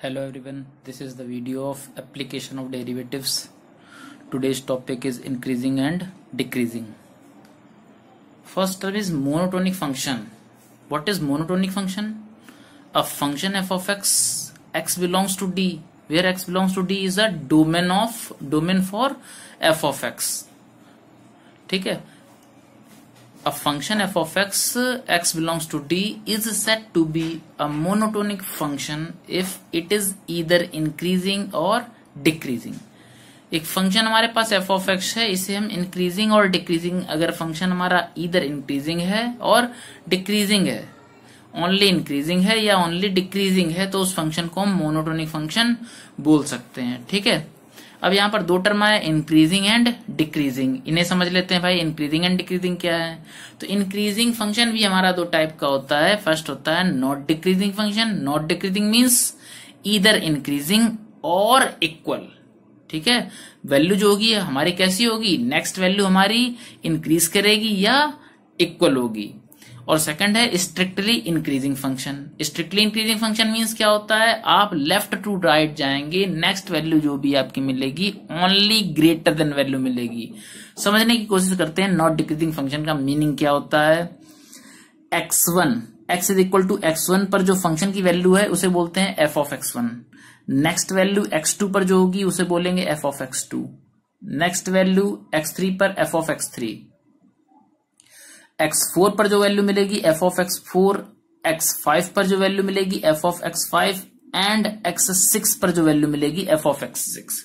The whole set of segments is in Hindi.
Hello everyone, this is the video of application of derivatives. Today's topic is increasing and decreasing. First term is monotonic function. What is monotonic function? A function f of x belongs to D, where x belongs to D is a domain for f of x. ठीक है, a function f of x belongs to D is said to be a monotonic function if it is either increasing or decreasing. एक फंक्शन हमारे पास f of x है, इसे हम इंक्रीजिंग और डिक्रीजिंग, अगर फंक्शन हमारा इधर इंक्रीजिंग है और डिक्रीजिंग है, ओनली इंक्रीजिंग है या ओनली डिक्रीजिंग है, तो उस फंक्शन को हम मोनोटोनिक फंक्शन बोल सकते हैं. ठीक है, अब यहाँ पर दो टर्म आए, इंक्रीजिंग एंड डिक्रीजिंग. इन्हें समझ लेते हैं भाई, इंक्रीजिंग एंड डिक्रीजिंग क्या है. तो इंक्रीजिंग फंक्शन भी हमारा दो टाइप का होता है. फर्स्ट होता है not decreasing function. Not decreasing means either increasing और इक्वल. ठीक है, वैल्यू जो होगी हमारी कैसी होगी, नेक्स्ट वैल्यू हमारी इंक्रीज करेगी या इक्वल होगी. और सेकंड है strictly increasing function. Strictly increasing function means क्या होता है, आप लेफ्ट टू राइट जाएंगे, नेक्स्ट वैल्यू जो भी आपकी मिलेगी ओनली ग्रेटर देन वैल्यू मिलेगी. समझने की कोशिश करते हैं नॉट डिक्रीजिंग फंक्शन का मीनिंग क्या होता है. x1 x is equal to x1 पर जो फंक्शन की वैल्यू है उसे बोलते हैं f of x1. Next value x2 पर जो होगी उसे बोलेंगे f of x2. Next value x3 पर f ऑफ x3. x4 पर जो वैल्यू मिलेगी f ऑफ x4, x5 पर जो वैल्यू मिलेगी f of x5 and x6 पर जो वैल्यू मिलेगी f ऑफ x6.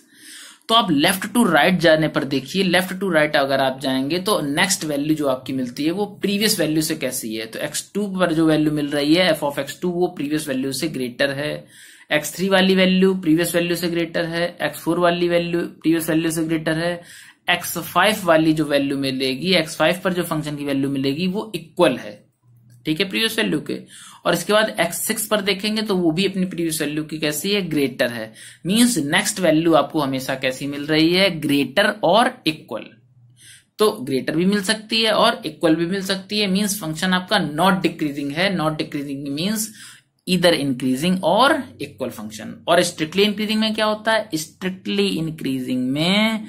तो आप लेफ्ट टू राइट जाने पर देखिए, लेफ्ट टू राइट अगर आप जाएंगे तो नेक्स्ट वैल्यू जो आपकी मिलती है वो प्रीवियस वैल्यू से कैसी है. तो x2 पर जो वैल्यू मिल रही है f ऑफ x2 वो प्रीवियस वैल्यू से ग्रेटर है. x3 वाली वैल्यू प्रीवियस वैल्यू से ग्रेटर है. x4 वाली वैल्यू प्रीवियस वैल्यू से ग्रेटर है. x5 वाली जो वैल्यू मिलेगी, x5 पर जो फंक्शन की वैल्यू मिलेगी वो इक्वल है, ठीक है, प्रीवियस वैल्यू के. और इसके बाद x6 पर देखेंगे तो वो भी अपनी प्रीवियस वैल्यू की कैसी है, ग्रेटर है. मींस नेक्स्ट वैल्यू आपको हमेशा कैसी मिल रही है, ग्रेटर और इक्वल. तो ग्रेटर भी मिल सकती है और इक्वल भी मिल सकती है. मींस फंक्शन आपका नॉट डिक्रीजिंग है. नॉट डिक्रीजिंग मींस इधर इंक्रीजिंग और इक्वल फंक्शन. और स्ट्रिक्टली इंक्रीजिंग में क्या होता है, स्ट्रिक्टली इंक्रीजिंग में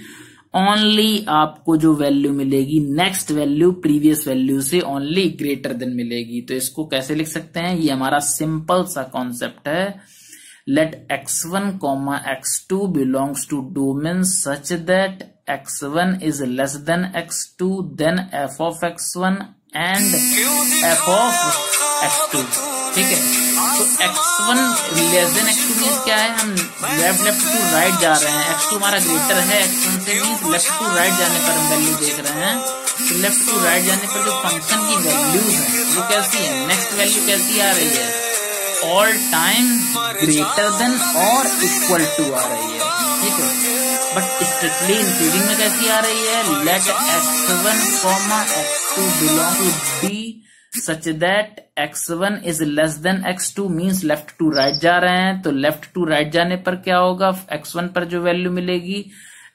ओनली आपको जो वैल्यू मिलेगी नेक्स्ट वैल्यू प्रीवियस वैल्यू से ओनली ग्रेटर देन मिलेगी. तो इसको कैसे लिख सकते हैं, ये हमारा सिंपल सा कॉन्सेप्ट है. Let x1 x2 belongs to domain such that x1 is less than x2, then f of x1 and f of x2. ठीक है, तो x1 less than x2 means क्या है, हम लेफ्ट टू राइट जा रहे हैं, x2 हमारा ग्रेटर है x1 से, मीन्स लेफ्ट टू राइट जाने पर हम वैल्यू देख रहे हैं. तो लेफ्ट टू राइट जाने पर जो फंक्शन की वैल्यू है वो कैसी है, नेक्स्ट वैल्यू कैसी आ रही है, ऑल टाइम ग्रेटर देन और इक्वल टू आ रही है. ठीक है, बट स्ट्रिक्टली इंक्रीजिंग में कैसी आ रही है, let x1 x2 belong to D such that x1 is less than x2 means left to right जा रहे हैं. तो लेफ्ट टू राइट जाने पर क्या होगा, x1 पर जो वैल्यू मिलेगी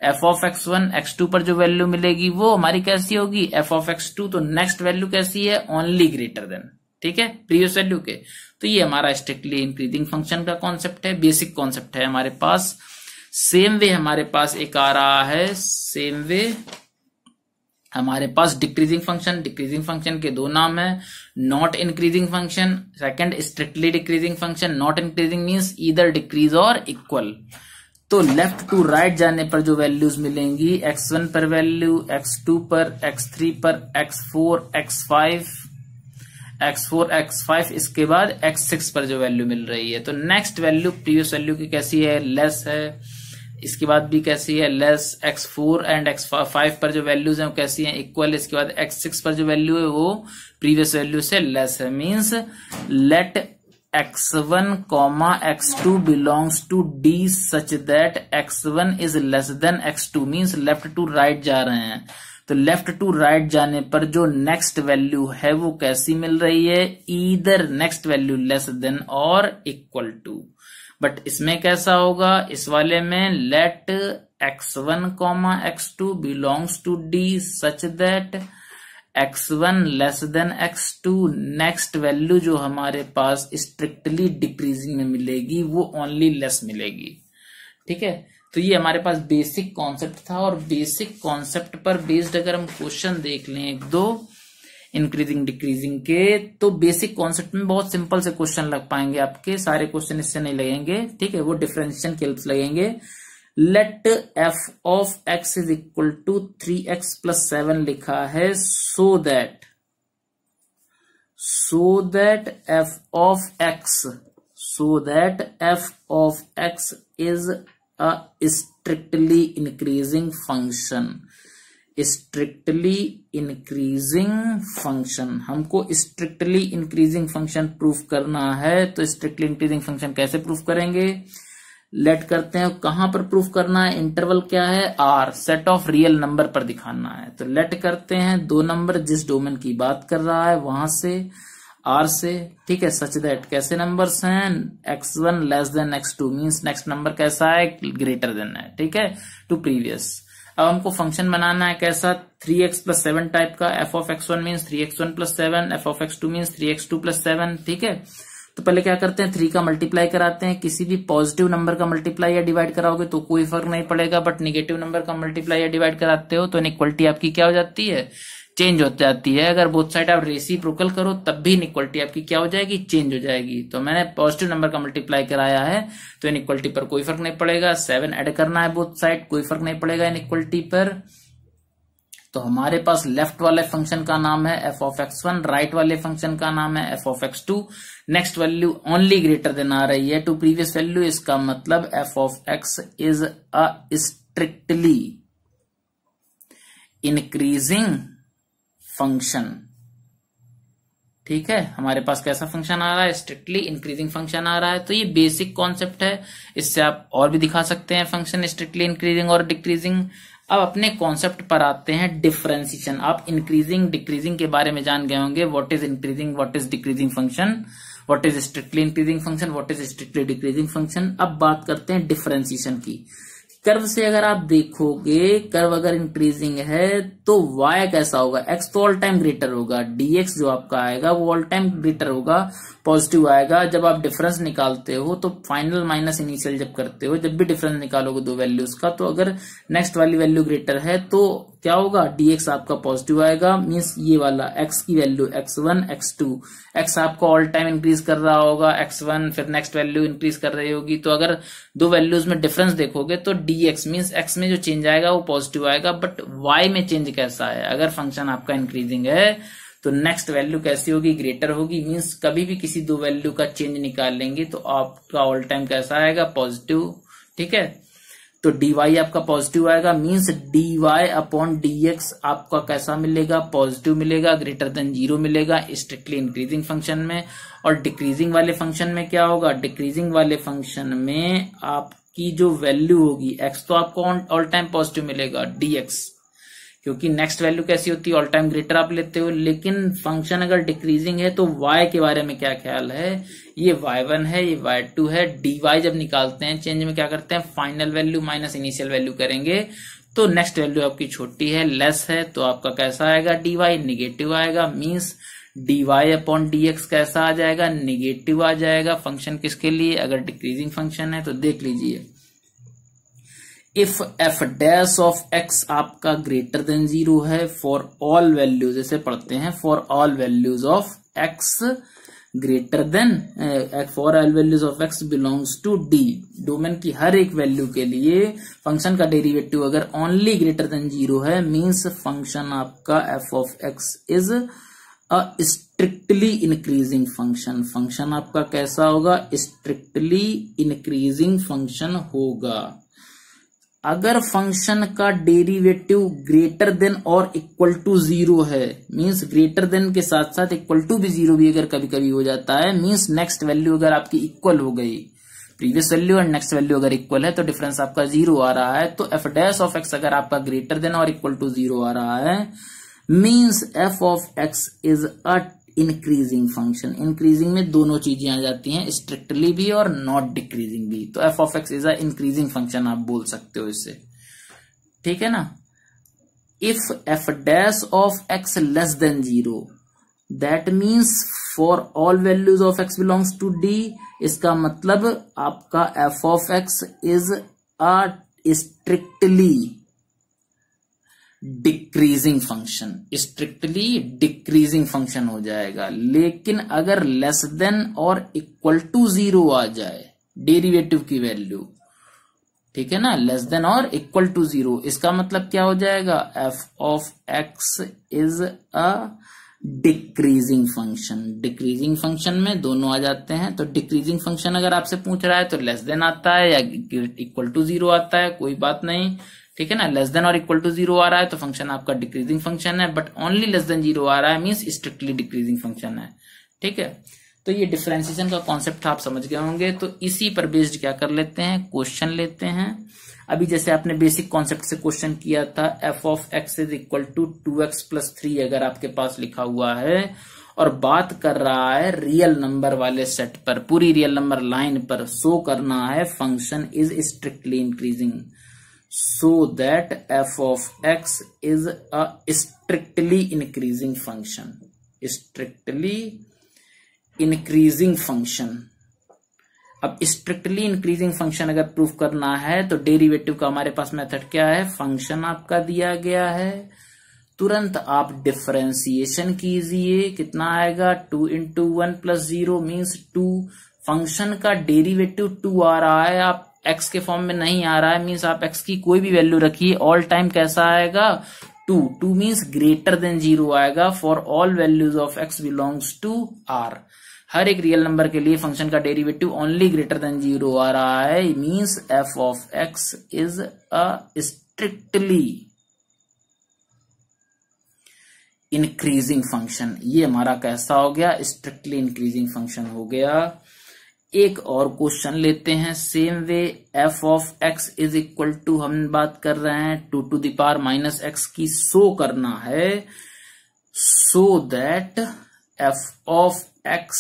f ऑफ x1, x2 पर जो वैल्यू मिलेगी वो हमारी कैसी होगी, f ऑफ x2. तो नेक्स्ट वैल्यू कैसी है, ओनली ग्रेटर देन, ठीक है, प्रीवियस वैल्यू के. तो ये हमारा स्ट्रिक्टली इंक्रीजिंग फंक्शन का कॉन्सेप्ट है, बेसिक कॉन्सेप्ट है हमारे पास. सेम वे हमारे पास एक आ रहा है, सेम वे हमारे पास डिक्रीजिंग फंक्शन. डिक्रीजिंग फंक्शन के दो नाम है, not increasing function, second strictly decreasing function. Not increasing means either decrease और इक्वल. तो लेफ्ट टू राइट जाने पर जो वैल्यूज मिलेंगी, x1 पर वैल्यू, x2 पर, x3 पर, x4 x5, इसके बाद x6 पर जो वैल्यू मिल रही है. तो नेक्स्ट वैल्यू प्रीवियस वैल्यू की कैसी है, लेस है. इसके बाद भी कैसी है, लेस. x4 एंड x5 पर जो वैल्यूज हैं वो कैसी हैं, इक्वल. इसके बाद x6 पर जो वैल्यू है वो प्रीवियस वैल्यू से लेस है. Means let x1 x2 belongs to D such that x1 is less than x2. Means left to right जा रहे हैं, तो लेफ्ट टू राइट जाने पर जो नेक्स्ट वैल्यू है वो कैसी मिल रही है, either next value less than और इक्वल टू. बट इसमें कैसा होगा, इस वाले में let x1 x2 belongs to D such that x1 less than x2, next value जो हमारे पास स्ट्रिक्टली डिक्रीजिंग में मिलेगी वो ओनली लेस मिलेगी। ठीक है, तो ये हमारे पास बेसिक कॉन्सेप्ट था, और बेसिक कॉन्सेप्ट पर बेस्ड अगर हम क्वेश्चन देख लें एक दो इंक्रीजिंग डिक्रीजिंग के, तो बेसिक कॉन्सेप्ट में बहुत सिंपल से क्वेश्चन लग पाएंगे आपके, सारे क्वेश्चन इससे नहीं लगेंगे। ठीक है, वो डिफरेंशिएशन के हेल्प लगेंगे। Let f of x is equal to 3x plus 7 लिखा है, so that f of x is a strictly increasing function. Strictly increasing function, हमको स्ट्रिक्टली इंक्रीजिंग फंक्शन प्रूफ करना है, तो स्ट्रिक्टली इंक्रीजिंग फंक्शन कैसे प्रूफ करेंगे? लेट करते हैं, कहां पर प्रूफ करना है? इंटरवल क्या है? R, set of real number पर दिखाना है। तो लेट करते हैं दो नंबर जिस डोमेन की बात कर रहा है वहां से, R से। ठीक है, सच दैट कैसे नंबर्स हैं? x1 less than x2 means next number कैसा है? ग्रेटर देन है। ठीक है, टू प्रीवियस। अब हमको फंक्शन बनाना है कैसा? 3x प्लस 7 टाइप का। f of x1 means 3x1 plus 7, f of x2 means 3x2 plus 7। ठीक है, तो पहले क्या करते हैं? 3 का मल्टीप्लाई कराते हैं। किसी भी पॉजिटिव नंबर का मल्टीप्लाई या डिवाइड कराओगे तो कोई फर्क नहीं पड़ेगा, बट निगेटिव नंबर का मल्टीप्लाई या डिवाइड कराते हो तो इनइक्वालिटी आपकी क्या हो जाती है? चेंज हो जाती है। अगर बोथ साइड आप रेसिप्रोकल करो तब भी इनइक्वालिटी आपकी क्या हो जाएगी? चेंज हो जाएगी। तो मैंने पॉजिटिव नंबर का मल्टीप्लाई कराया है तो इनइक्वालिटी पर कोई फर्क नहीं पड़ेगा। 7 ऐड करना है बोथ साइड, कोई फर्क नहीं पड़ेगा इनइक्वालिटी पर। तो हमारे पास लेफ्ट वाले फंक्शन का नाम है f ऑफ x1, राइट वाले फंक्शन का नाम है f of x2। Next value only greater than आ रही है टू प्रीवियस वैल्यू, इसका मतलब f of x is a strictly increasing function. ठीक है, हमारे पास कैसा फंक्शन आ रहा है? स्ट्रिक्टली इंक्रीजिंग फंक्शन आ रहा है। तो ये बेसिक कॉन्सेप्ट है, इससे आप और भी दिखा सकते हैं फंक्शन स्ट्रिक्टली इंक्रीजिंग और डिक्रीजिंग। अब अपने कॉन्सेप्ट पर आते हैं, डिफरेंशिएशन। आप इंक्रीजिंग डिक्रीजिंग के बारे में जान गए होंगे, what is increasing, what is decreasing function, what is strictly increasing function, what is strictly decreasing function. अब बात करते हैं डिफरेंशिएशन की। कर्व से अगर आप देखोगे, कर्व अगर इंक्रीजिंग है तो y कैसा होगा? x तो ऑल टाइम ग्रेटर होगा, dx जो आपका आएगा वो ऑल टाइम ग्रेटर होगा, पॉजिटिव आएगा। जब आप डिफरेंस निकालते हो तो फाइनल माइनस इनिशियल जब करते हो, जब भी डिफरेंस निकालोगे दो वैल्यूज का, तो अगर नेक्स्ट वाली वैल्यू ग्रेटर है तो क्या होगा? dx आपका पॉजिटिव आएगा, मींस ये वाला x की वैल्यू x1 x2, x आपका ऑल टाइम इंक्रीज कर रहा होगा, x1 फिर नेक्स्ट वैल्यू इंक्रीज कर रही होगी। तो अगर दो वैल्यूज में डिफरेंस देखोगे तो dx मींस x में जो चेंज आएगा वो पॉजिटिव आएगा, बट y में चेंज कैसा है? अगर फंक्शन आपका इंक्रीजिंग है तो नेक्स्ट वैल्यू कैसी होगी? ग्रेटर होगी। मींस कभी भी किसी दो वैल्यू का चेंज निकाल लेंगे तो आपका ऑल टाइम कैसा आएगा? पॉजिटिव। ठीक है, तो dy आपका पॉजिटिव आएगा, मींस dy अपॉन dx आपका कैसा मिलेगा? पॉजिटिव मिलेगा, ग्रेटर देन 0 मिलेगा स्ट्रिक्टली इंक्रीजिंग फंक्शन में। और डिक्रीजिंग वाले फंक्शन में क्या होगा? डिक्रीजिंग वाले फंक्शन में आपकी जो वैल्यू होगी x तो आपको ऑल टाइम पॉजिटिव मिलेगा, dx क्योंकि नेक्स्ट वैल्यू कैसी होती है? ऑल टाइम ग्रेटर आप लेते हो। लेकिन फंक्शन अगर डिक्रीजिंग है तो y के बारे में क्या ख्याल है? ये y1 है, ये y2 है। dy जब निकालते हैं चेंज में क्या करते हैं? Final value minus initial value करेंगे, तो नेक्स्ट वैल्यू आपकी छोटी है, लेस है, तो आपका कैसा आएगा? dy निगेटिव आएगा, मींस dy अपॉन dx कैसा आ जाएगा? निगेटिव आ जाएगा। फंक्शन किसके लिए? अगर डिक्रीजिंग फंक्शन है तो देख लीजिए, if f dash of x आपका ग्रेटर देन 0 है फॉर ऑल वैल्यूज, जैसे पढ़ते हैं for all values of x greater than, for all values of x belongs to d, domain की हर एक वैल्यू के लिए फंक्शन का डेरिवेटिव अगर ओनली ग्रेटर देन 0 है, मींस फंक्शन आपका f of x is a strictly increasing function. Function आपका कैसा होगा? स्ट्रिक्टली इंक्रीजिंग फंक्शन होगा। अगर फंक्शन का डेरिवेटिव ग्रेटर देन और इक्वल टू 0 है, मींस ग्रेटर देन के साथ साथ इक्वल टू भी 0 भी अगर कभी कभी हो जाता है, मींस नेक्स्ट वैल्यू अगर आपकी इक्वल हो गई, प्रीवियस वैल्यू और नेक्स्ट वैल्यू अगर इक्वल है तो डिफरेंस आपका 0 आ रहा है। तो f डैश ऑफ x अगर आपका ग्रेटर देन और इक्वल टू 0 आ रहा है, means f of x is a increasing function. Increasing में दोनों चीजें आ जाती हैं, स्ट्रिक्टली भी और नॉट डिक्रीजिंग भी। तो f of x is a increasing function आप बोल सकते हो इससे, ठीक है ना। if f dash of x less than 0, that means for all values of x belongs to D, इसका मतलब आपका f of x is a strictly decreasing function, strictly decreasing function हो जाएगा। लेकिन अगर लेस देन और इक्वल टू 0 आ जाए डेरिवेटिव की वैल्यू, ठीक है ना, लेस देन और इक्वल टू 0, इसका मतलब क्या हो जाएगा, f of x is a decreasing function. Decreasing function में दोनों आ जाते हैं, तो डिक्रीजिंग फंक्शन अगर आपसे पूछ रहा है तो लेस देन आता है या इक्वल टू 0 आता है, कोई बात नहीं, ठीक है ना। लेस देन और इक्वल टू 0 आ रहा है तो फंक्शन आपका डिक्रीजिंग फंक्शन है, बट ओनली लेस देन 0 आ रहा है मींस स्ट्रिक्टली डिक्रीजिंग फंक्शन है, ठीक है। तो ये डिफरेंशिएशन का कॉन्सेप्ट आप समझ गए होंगे। तो इसी पर बेस्ड क्या कर लेते हैं, क्वेश्चन लेते हैं। अभी जैसे आपने बेसिक कॉन्सेप्ट से क्वेश्चन किया था, f of x is equal to 2x plus 3 अगर आपके पास लिखा हुआ है और बात कर रहा है रियल नंबर वाले सेट पर, पूरी रियल नंबर लाइन पर शो करना है function is strictly increasing, so that f of x is a strictly increasing function, strictly increasing function। अब स्ट्रिक्टली इंक्रीजिंग फंक्शन अगर प्रूफ करना है तो डेरिवेटिव का हमारे पास मेथड क्या है, फंक्शन आपका दिया गया है, तुरंत आप डिफरेंशिएशन कीजिए, कितना आएगा 2 इंटू 1 प्लस 0 मीन्स 2, फंक्शन का डेरिवेटिव 2 आ रहा है, आप x के फॉर्म में नहीं आ रहा है, मीन्स आप x की कोई भी वैल्यू रखिए, ऑल टाइम कैसा आएगा 2 मीन्स ग्रेटर देन 0 आएगा for all values of x belongs to r। हर एक रियल नंबर के लिए फंक्शन का डेरिवेटिव ओनली ग्रेटर देन 0 आ रहा है, means f of x is a strictly increasing function. ये हमारा कैसा हो गया, स्ट्रिक्टली इंक्रीजिंग फंक्शन हो गया। एक और क्वेश्चन लेते हैं same way, f of x is equal to, हम बात कर रहे हैं 2 to the power minus x की, शो करना है so that f of x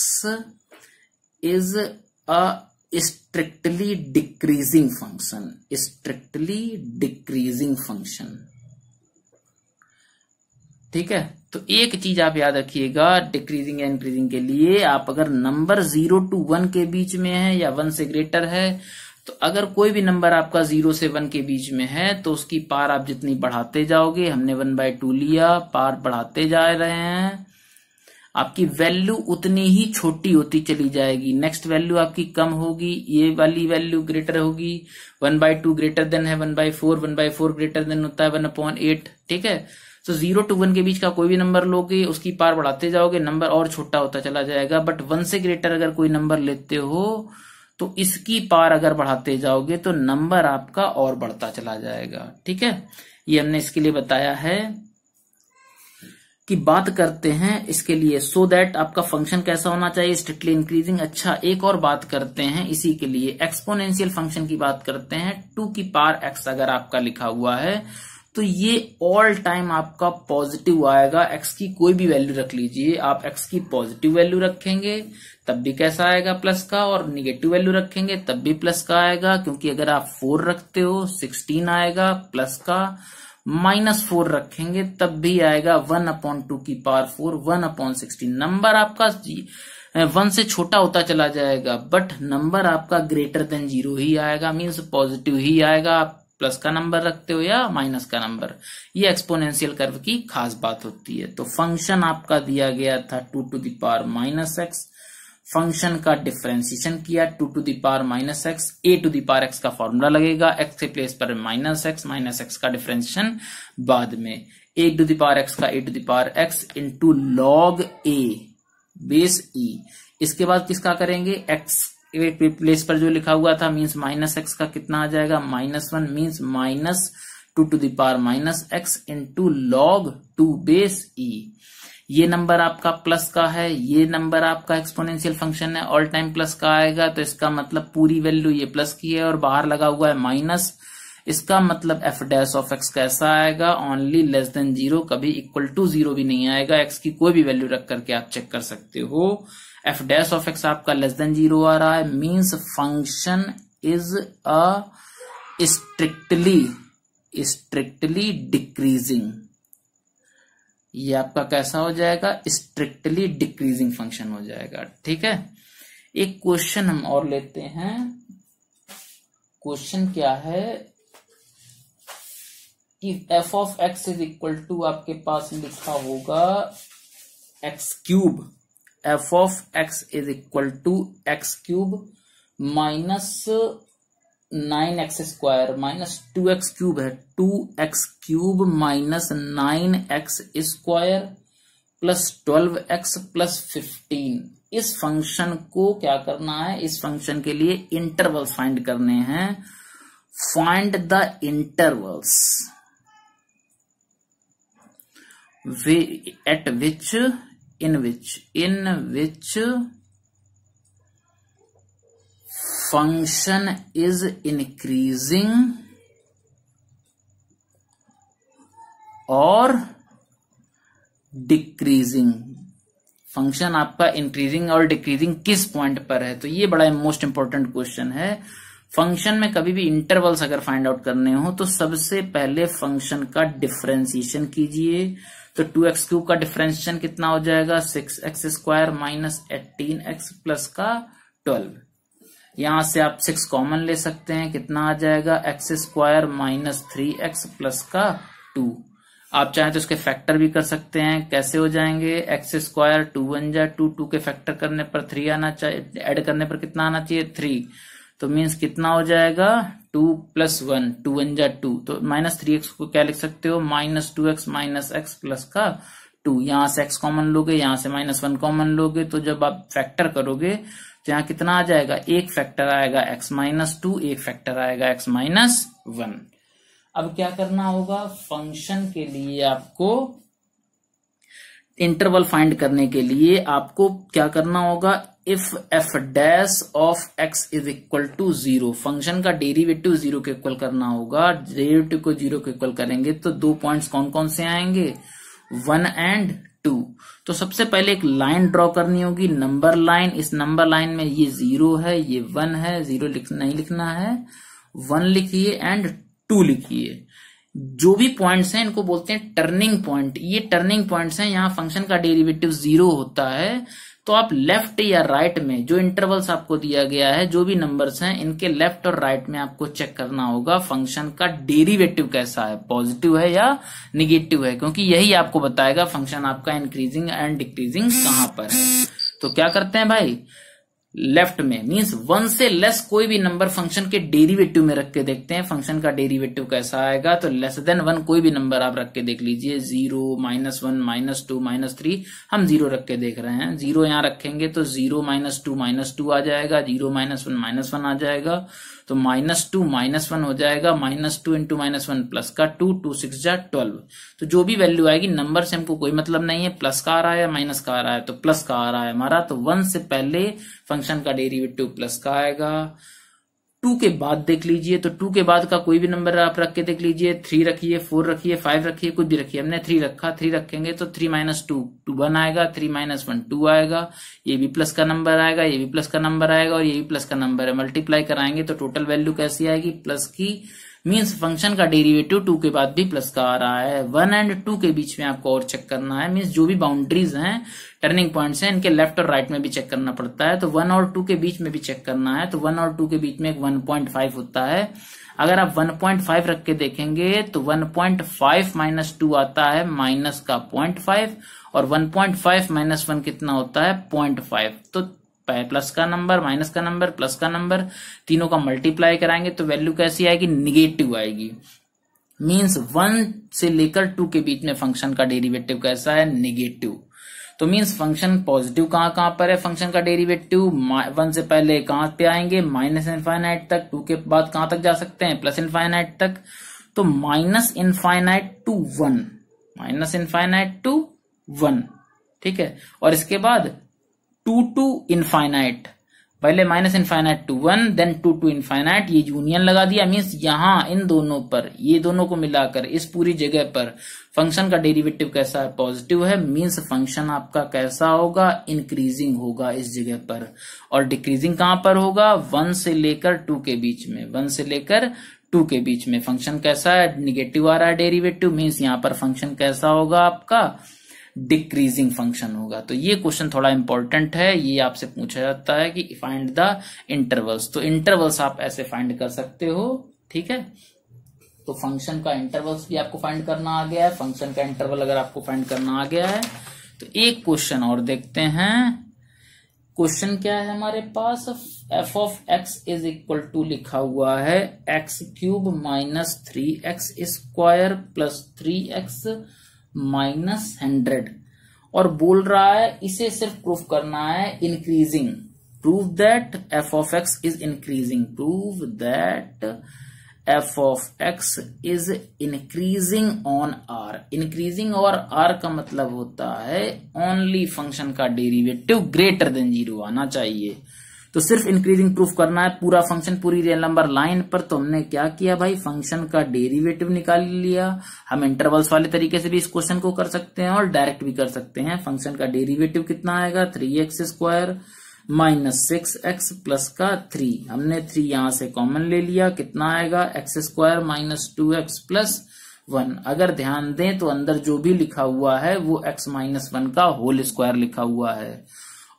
is a strictly decreasing function, strictly decreasing function, ठीक है। तो एक चीज आप याद रखिएगा, डिक्रीजिंग या इंक्रीजिंग के लिए आप अगर नंबर 0 टू 1 के बीच में है या 1 से ग्रेटर है, तो अगर कोई भी नंबर आपका 0 से 1 के बीच में है तो उसकी पावर आप जितनी बढ़ाते जाओगे, हमने 1/2 लिया, पावर बढ़ाते जा रहे हैं, आपकी वैल्यू उतनी ही छोटी होती चली जाएगी, नेक्स्ट वैल्यू आपकी कम होगी, ये वाली वैल्यू ग्रेटर होगी, 1/2 ग्रेटर देन है 1/4, 1/4 ग्रेटर देन होता है 1/8, ठीक है। तो 0 टू 1 के बीच का कोई भी नंबर लोगे, उसकी पावर बढ़ाते जाओगे, नंबर और छोटा होता चला जाएगा, बट 1 से ग्रेटर अगर कोई नंबर लेते हो तो इसकी पावर अगर बढ़ाते जाओगे तो नंबर आपका और बढ़ता चला जाएगा, ठीक है। ये हमने इसके लिए बताया है कि बात करते हैं इसके लिए, सो दैट आपका फंक्शन कैसा होना चाहिए, स्ट्रिक्टली इंक्रीजिंग। अच्छा, एक और बात करते हैं इसी के लिए, एक्सपोनेंशियल फंक्शन की बात करते हैं। 2 की पावर x अगर आपका लिखा हुआ है तो ये ऑल टाइम आपका पॉजिटिव आएगा, x की कोई भी वैल्यू रख लीजिए, आप x की पॉजिटिव वैल्यू रखेंगे तब भी कैसा आएगा, प्लस का, और निगेटिव वैल्यू रखेंगे तब भी प्लस का आएगा, क्योंकि अगर आप 4 रखते हो 16 आएगा प्लस का, -4 रखेंगे तब भी आएगा 1/2 की पावर 4, 1/16। नंबर आपका 1 से छोटा होता चला जाएगा, बट नंबर आपका ग्रेटर देन 0 ही आएगा, मीन्स पॉजिटिव ही आएगा, आप प्लस का नंबर रखते हो या माइनस का नंबर। ये एक्सपोनेंशियल कर्व की खास बात होती है। तो फंक्शन आपका दिया गया था 2 to the power -x, function का डिफरेंशिएशन किया 2 to the power -x, a to the power x का फॉर्मूला लगेगा, x के प्लेस पर -x का डिफरेंशिएशन बाद में, a to the power x का a to the power x into log a base e। इसके बाद किसका करेंगे, x प्लेस पर जो लिखा हुआ था मीन्स -x का कितना आ जाएगा, -1 means -2 to the power -x into log 2 base e। ये नंबर आपका प्लस का है, ये नंबर आपका एक्सपोनेंशियल फंक्शन है, ऑल टाइम प्लस का आएगा, तो इसका मतलब पूरी वैल्यू ये प्लस की है और बाहर लगा हुआ है माइनस, इसका मतलब f डैश ऑफ x कैसा आएगा, ओनली लेस देन 0, कभी इक्वल टू 0 भी नहीं आएगा, x की कोई भी वैल्यू रख करके आप चेक कर सकते हो। f डैश ऑफ x आपका लेस देन 0 आ रहा है, means function is a strictly decreasing, ये आपका कैसा हो जाएगा, स्ट्रिक्टली डिक्रीजिंग फंक्शन हो जाएगा। ठीक है, एक क्वेश्चन हम और लेते हैं। क्वेश्चन क्या है कि f of x is equal to आपके पास लिखा होगा x cube, f of x is equal to x cube minus 9x square minus 2x cube है, 2x cube minus 9x square plus 12x plus 15। इस फंक्शन को क्या करना है, इस फंक्शन के लिए इंटरवल्स फाइंड करने हैं। Find the intervals at which in which function is increasing और डिक्रीजिंग। फंक्शन आपका इंक्रीजिंग और डिक्रीजिंग किस पॉइंट पर है, तो ये बड़ा मोस्ट इंपॉर्टेंट क्वेश्चन है। फंक्शन में कभी भी इंटरवल्स अगर फाइंड आउट करने हो तो सबसे पहले फंक्शन का डिफरेंशिएशन कीजिए। तो 2x क्यूब का डिफरेंशिएशन कितना हो जाएगा, 6x square minus 18x plus का 12। यहां से आप 6 कॉमन ले सकते हैं, कितना आ जाएगा, x square minus 3x plus का 2। आप चाहें तो इसके फैक्टर भी कर सकते हैं। कैसे हो जाएंगे, x स्क्वायर 2 1 जा 2, 2 के फैक्टर करने पर 3 आना चाहिए, ऐड करने पर कितना आना चाहिए, 3। तो मीन्स कितना हो जाएगा, 2 प्लस 1, 2 1 जा 2, तो माइनस 3x को क्या लिख सकते हो, minus 2x minus x plus का 2। यहां से x कॉमन लोगे, यहां से माइनस 1 कॉमन लोगे, तो जब आप फैक्टर करोगे तो यहाँ कितना आ जाएगा, एक फैक्टर आएगा x माइनस 2, एक फैक्टर आएगा x माइनस 1। अब क्या करना होगा, फंक्शन के लिए आपको इंटरवल फाइंड करने के लिए आपको क्या करना होगा, if f dash of x is equal to 0, function का डेरिवेटिव 0 के इक्वल करना होगा। डेरिवेटिव को 0 के इक्वल करेंगे तो 2 पॉइंट्स कौन कौन से आएंगे, 1 एंड 2। तो सबसे पहले एक लाइन ड्रॉ करनी होगी, नंबर लाइन। इस नंबर लाइन में ये 0 है, ये 1 है, 0 नहीं लिखना है, 1 लिखिए एंड 2 लिखिए। जो भी पॉइंट्स हैं इनको बोलते हैं टर्निंग पॉइंट। ये टर्निंग पॉइंट्स हैं, यहाँ फंक्शन का डेरिवेटिव 0 होता है। तो आप लेफ्ट या राइट में जो इंटरवल्स आपको दिया गया है, जो भी नंबर्स हैं, इनके लेफ्ट और राइट में आपको चेक करना होगा फंक्शन का डेरिवेटिव कैसा है, पॉजिटिव है या निगेटिव है, क्योंकि यही आपको बताएगा फंक्शन आपका इंक्रीजिंग एंड डिक्रीजिंग कहां पर है। तो क्या करते हैं भाई, लेफ्ट में मींस 1 से लेस कोई भी नंबर फंक्शन के डेरिवेटिव में रख के देखते हैं फंक्शन का डेरिवेटिव कैसा आएगा। तो लेस देन 1 कोई भी नंबर आप रख के देख लीजिए, 0 -1 -2 -3, हम 0 रख के देख रहे हैं। 0 यहां रखेंगे तो 0 -2 -2 आ जाएगा, 0 -1 -1 आ जाएगा, तो -2 -1 हो जाएगा, -2 × -1 प्लस का 2, 2 6 जा 12। तो जो भी वैल्यू आएगी, नंबर से हमको कोई मतलब नहीं है प्लस का आ रहा है या माइनस का आ रहा है, तो प्लस का आ रहा है हमारा। तो 1 से पहले फंक्शन का डेरिवेटिव प्लस का आएगा। 2 के बाद देख लीजिए, तो 2 के बाद का कोई भी नंबर आप रख के देख लीजिए, 3 रखिए, 4 रखिए, 5 रखिए, कुछ भी रखिए। हमने 3 रखा, 3 रखेंगे तो 3 - 2 1 आएगा, 3 - 1 2 आएगा, ये भी प्लस का नंबर आएगा, ये भी प्लस का नंबर आएगा और ये भी प्लस का नंबर है। मल्टीप्लाई कराएंगे तो टोटल वैल्यू कैसी आएगी, प्लस की। मीन्स फंक्शन का डेरिवेटिव 2 के बाद भी प्लस का आ रहा है। 1 एंड 2 के बीच में आपको और चेक करना है, मीन्स जो भी बाउंड्रीज हैं, टर्निंग पॉइंट्स हैं, इनके लेफ्ट और राइट में भी चेक करना पड़ता है। तो 1 और 2 के बीच में भी चेक करना है। तो 1 और 2 के बीच में एक 1.5 होता है। अगर आप 1.5 रख के देखेंगे तो 1.5 - 2 आता है माइनस का 0.5 और 1.5 - 1 कितना होता है 0.5। तो प्लस का नंबर, माइनस का नंबर, प्लस का नंबर, तीनों का मल्टीप्लाई कराएंगे तो वैल्यू कैसी आएगी, निगेटिव आएगी। मींस 1 से लेकर 2 के बीच में फंक्शन का डेरिवेटिव कैसा है, निगेटिव। तो मींस फंक्शन पॉजिटिव कहां पर है, फंक्शन का डेरिवेटिव 1 से पहले कहां पे आएंगे, -∞ तक, 2 के बाद कहां तक जा सकते हैं, +∞ तक। तो -∞ to 1, -∞ to 1, ठीक है। और इसके बाद 2 to ∞, पहले -∞ to 1, देन 2 to ∞, ये यूनियन लगा दिया। मीन्स यहां इन दोनों पर, ये दोनों को मिलाकर इस पूरी जगह पर फंक्शन का डेरिवेटिव कैसा है, पॉजिटिव है। मीन्स फंक्शन आपका कैसा होगा, इंक्रीजिंग होगा इस जगह पर। और डिक्रीजिंग कहां पर होगा, 1 से लेकर 2 के बीच में, 1 से लेकर 2 के बीच में फंक्शन कैसा है, निगेटिव आ रहा है डेरिवेटिव। मीन्स यहां पर फंक्शन कैसा होगा आपका, डिक्रीजिंग फंक्शन होगा। तो ये क्वेश्चन थोड़ा इंपॉर्टेंट है, ये आपसे पूछा जाता है कि फाइंड द इंटरवल्स। तो इंटरवल्स आप ऐसे फाइंड कर सकते हो, ठीक है। तो फंक्शन का इंटरवल्स भी आपको फाइंड करना आ गया है। फंक्शन का इंटरवल अगर आपको फाइंड करना आ गया है तो एक क्वेश्चन और देखते हैं। क्वेश्चन क्या है हमारे पास, F of x is equal to लिखा हुआ है X cube minus 3x square plus 3x minus 100, और बोल रहा है इसे सिर्फ प्रूफ करना है increasing. Prove that f of x is increasing, prove that f of x is increasing on R. Increasing और आर का मतलब होता है ओनली फंक्शन का डेरिवेटिव ग्रेटर देन 0 आना चाहिए। तो सिर्फ इंक्रीजिंग प्रूफ करना है पूरा फंक्शन पूरी रियल नंबर लाइन पर। तो हमने क्या किया भाई, फंक्शन का डेरिवेटिव निकाल लिया। हम इंटरवल्स वाले तरीके से भी इस क्वेश्चन को कर सकते हैं और डायरेक्ट भी कर सकते हैं। फंक्शन का डेरिवेटिव कितना आएगा, 3x square minus 6x plus का 3, हमने 3 यहां से कॉमन ले लिया, कितना आएगा x square minus 2x plus 1। अगर ध्यान दें तो अंदर जो भी लिखा हुआ है वो x माइनस 1 का होल स्क्वायर लिखा हुआ है।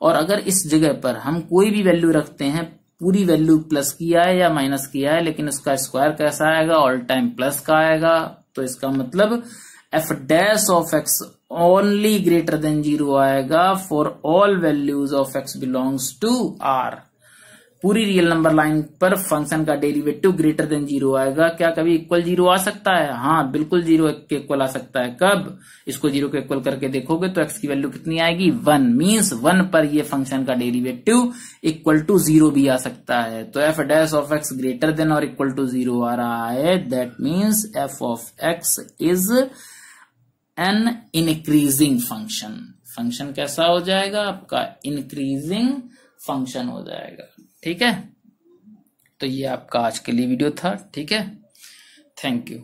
और अगर इस जगह पर हम कोई भी वैल्यू रखते हैं, पूरी वैल्यू प्लस किया है या माइनस किया है, लेकिन उसका स्क्वायर कैसा आएगा, ऑल टाइम प्लस का आएगा। तो इसका मतलब f dash of x only greater than 0 आएगा for all values of x belongs to R. पूरी रियल नंबर लाइन पर फंक्शन का डेरिवेटिव ग्रेटर देन 0 आएगा। क्या कभी इक्वल 0 आ सकता है? हाँ बिल्कुल 0 के इक्वल आ सकता है। कब? इसको 0 के इक्वल करके देखोगे तो x की वैल्यू कितनी आएगी, 1। मीन्स 1 पर ये फंक्शन का डेरिवेटिव इक्वल टू 0 भी आ सकता है। तो F dash of x greater than और इक्वल टू 0 आ रहा है, that means F of x is an increasing function. Function कैसा हो जाएगा आपका, इंक्रीजिंग फंक्शन हो जाएगा, ठीक है। तो ये आपका आज के लिए वीडियो था, ठीक है। Thank you.